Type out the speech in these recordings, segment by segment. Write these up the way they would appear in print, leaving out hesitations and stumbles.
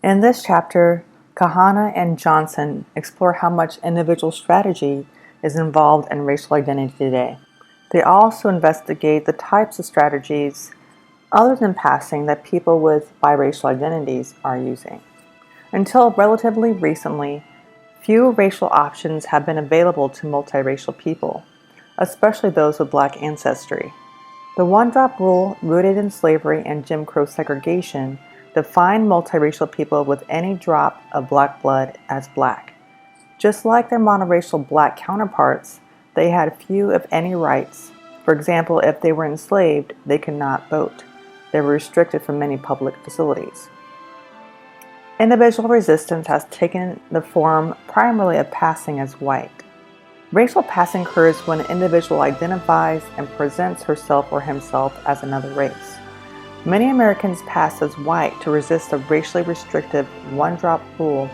In this chapter, Kahana and Johnson explore how much individual strategy is involved in racial identity today. They also investigate the types of strategies other than passing that people with biracial identities are using. Until relatively recently, few racial options have been available to multiracial people, especially those with Black ancestry. The one-drop rule, rooted in slavery and Jim Crow segregation, defined multiracial people with any drop of Black blood as Black. Just like their monoracial Black counterparts, they had few, if any, rights. For example, if they were enslaved, they could not vote. They were restricted from many public facilities. Individual resistance has taken the form primarily of passing as white. Racial passing occurs when an individual identifies and presents herself or himself as another race. Many Americans pass as white to resist the racially restrictive one-drop rule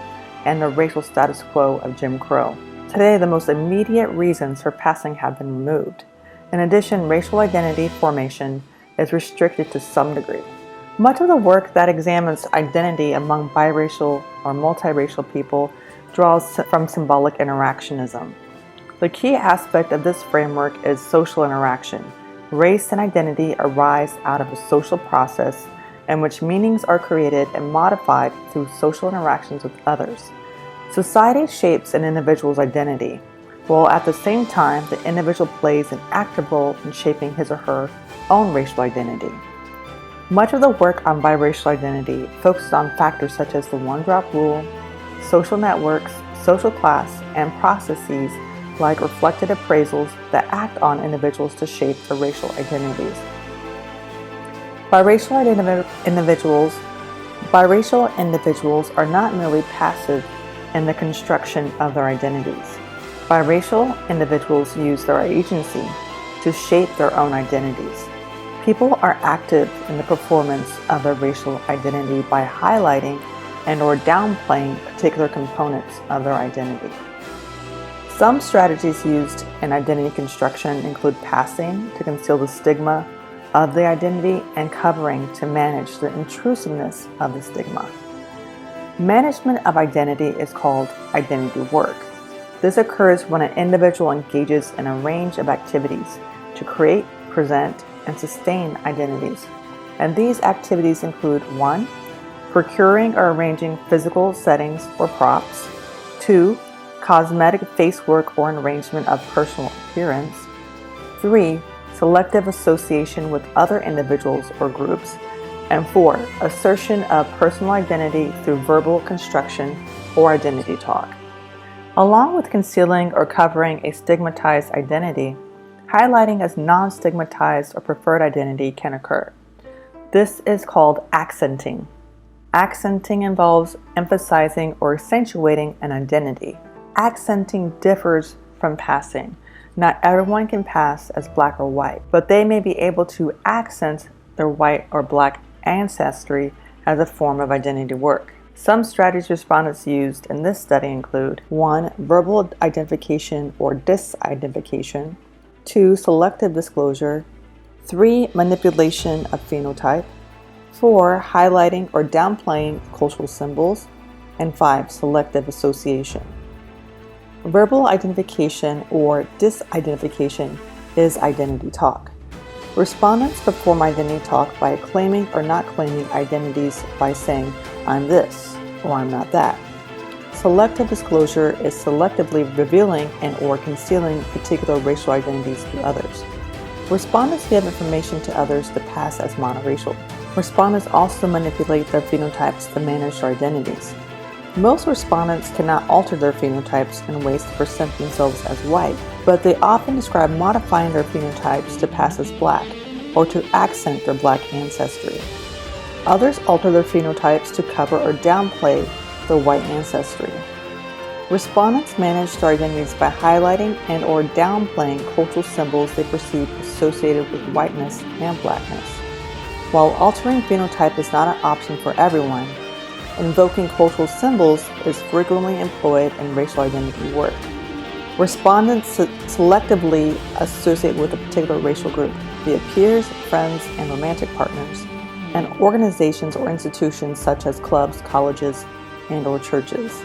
and the racial status quo of Jim Crow. Today, the most immediate reasons for passing have been removed. In addition, racial identity formation is restricted to some degree. Much of the work that examines identity among biracial or multiracial people draws from symbolic interactionism. The key aspect of this framework is social interaction. Race and identity arise out of a social process in which meanings are created and modified through social interactions with others. Society shapes an individual's identity, while at the same time the individual plays an active role in shaping his or her own racial identity. Much of the work on biracial identity focuses on factors such as the one-drop rule, social networks, social class, and processes like reflected appraisals that act on individuals to shape their racial identities. Biracial individuals are not merely passive in the construction of their identities. Biracial individuals use their agency to shape their own identities. People are active in the performance of their racial identity by highlighting and or downplaying particular components of their identity. Some strategies used in identity construction include passing to conceal the stigma of the identity and covering to manage the intrusiveness of the stigma. Management of identity is called identity work. This occurs when an individual engages in a range of activities to create, present, and sustain identities. And these activities include 1. Procuring or arranging physical settings or props. 2. Cosmetic face work or an arrangement of personal appearance. 3. Selective association with other individuals or groups. And 4. Assertion of personal identity through verbal construction or identity talk. Along with concealing or covering a stigmatized identity, highlighting as non-stigmatized or preferred identity can occur. This is called accenting. Accenting involves emphasizing or accentuating an identity. Accenting differs from passing. Not everyone can pass as Black or white, but they may be able to accent their white or Black ancestry as a form of identity work. Some strategies respondents used in this study include 1. Verbal identification or disidentification. 2. Selective disclosure. 3. Manipulation of phenotype. 4. Highlighting or downplaying cultural symbols. And 5. Selective association. Verbal identification or disidentification is identity talk. Respondents perform identity talk by claiming or not claiming identities by saying, "I'm this," or "I'm not that." Selective disclosure is selectively revealing and or concealing particular racial identities to others. Respondents give information to others to pass as monoracial. Respondents also manipulate their phenotypes to manage their identities. Most respondents cannot alter their phenotypes in ways to present themselves as white, but they often describe modifying their phenotypes to pass as Black or to accent their Black ancestry. Others alter their phenotypes to cover or downplay their white ancestry. Respondents manage their identities by highlighting and or downplaying cultural symbols they perceive associated with whiteness and Blackness. While altering phenotype is not an option for everyone, invoking cultural symbols is frequently employed in racial identity work. Respondents selectively associate with a particular racial group, be it peers, friends, and romantic partners, and organizations or institutions such as clubs, colleges, and/or churches.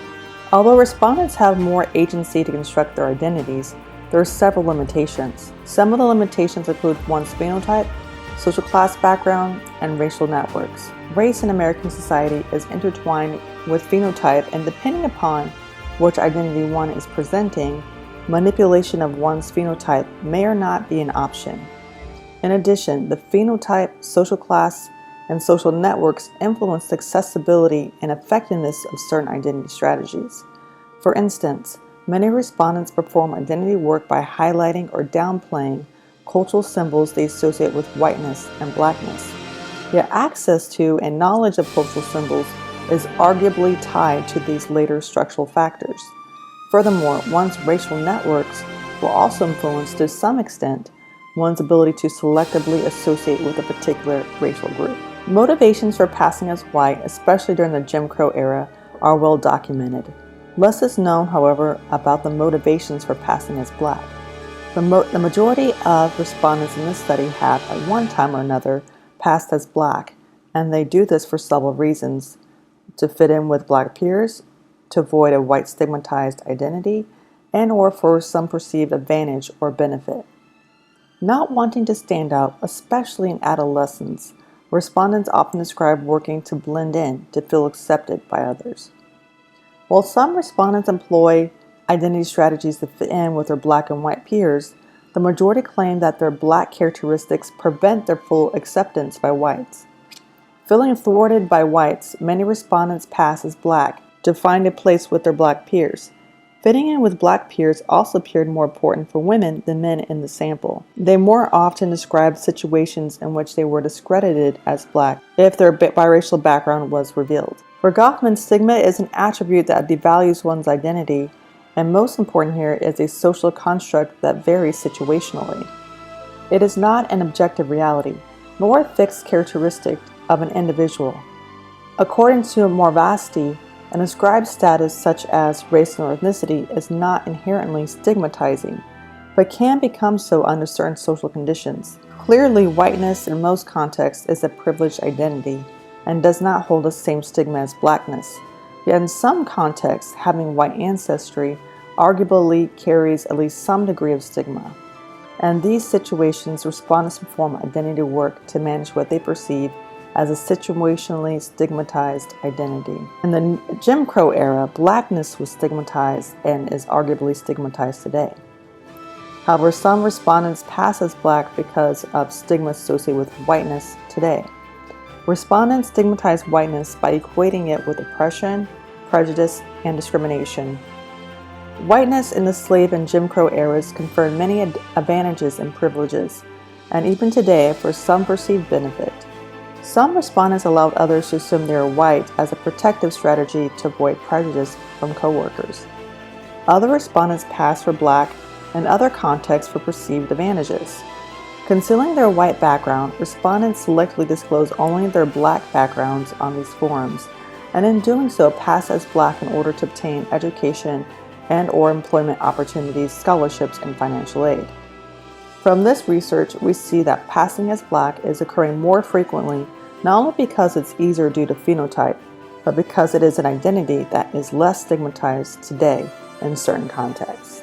Although respondents have more agency to construct their identities, there are several limitations. Some of the limitations include one's phenotype, social class background, and racial networks. Race in American society is intertwined with phenotype, and depending upon which identity one is presenting, manipulation of one's phenotype may or not be an option. In addition, the phenotype, social class, and social networks influence the accessibility and effectiveness of certain identity strategies. For instance, many respondents perform identity work by highlighting or downplaying cultural symbols they associate with whiteness and blackness. Yet access to and knowledge of cultural symbols is arguably tied to these later structural factors. Furthermore, one's racial networks will also influence, to some extent, one's ability to selectively associate with a particular racial group. Motivations for passing as white, especially during the Jim Crow era, are well documented. Less is known, however, about the motivations for passing as black. The majority of respondents in this study have, at one time or another, passed as black, and they do this for several reasons: to fit in with black peers, to avoid a white stigmatized identity, and/or for some perceived advantage or benefit. Not wanting to stand out, especially in adolescence, respondents often describe working to blend in, to feel accepted by others. While some respondents employ identity strategies to fit in with their black and white peers, the majority claim that their black characteristics prevent their full acceptance by whites. Feeling thwarted by whites, many respondents pass as black to find a place with their black peers. Fitting in with black peers also appeared more important for women than men in the sample. They more often described situations in which they were discredited as black if their biracial background was revealed. For Goffman, stigma is an attribute that devalues one's identity, and most important here is a social construct that varies situationally. It is not an objective reality, nor a fixed characteristic of an individual. According to Morvasti, an ascribed status such as race or ethnicity is not inherently stigmatizing, but can become so under certain social conditions. Clearly, whiteness in most contexts is a privileged identity and does not hold the same stigma as blackness. Yet in some contexts, having white ancestry arguably carries at least some degree of stigma. And these situations, respondents perform identity work to manage what they perceive as a situationally stigmatized identity. In the Jim Crow era, blackness was stigmatized and is arguably stigmatized today. However, some respondents pass as black because of stigma associated with whiteness today. Respondents stigmatize whiteness by equating it with oppression, prejudice, and discrimination. Whiteness in the slave and Jim Crow eras conferred many advantages and privileges, and even today for some perceived benefit. Some respondents allowed others to assume they were white as a protective strategy to avoid prejudice from coworkers. Other respondents passed for black in other contexts for perceived advantages. Concealing their white background, respondents selectively disclose only their black backgrounds on these forums, and in doing so pass as black in order to obtain education and/or employment opportunities, scholarships, and financial aid. From this research, we see that passing as black is occurring more frequently, not only because it's easier due to phenotype, but because it is an identity that is less stigmatized today in certain contexts.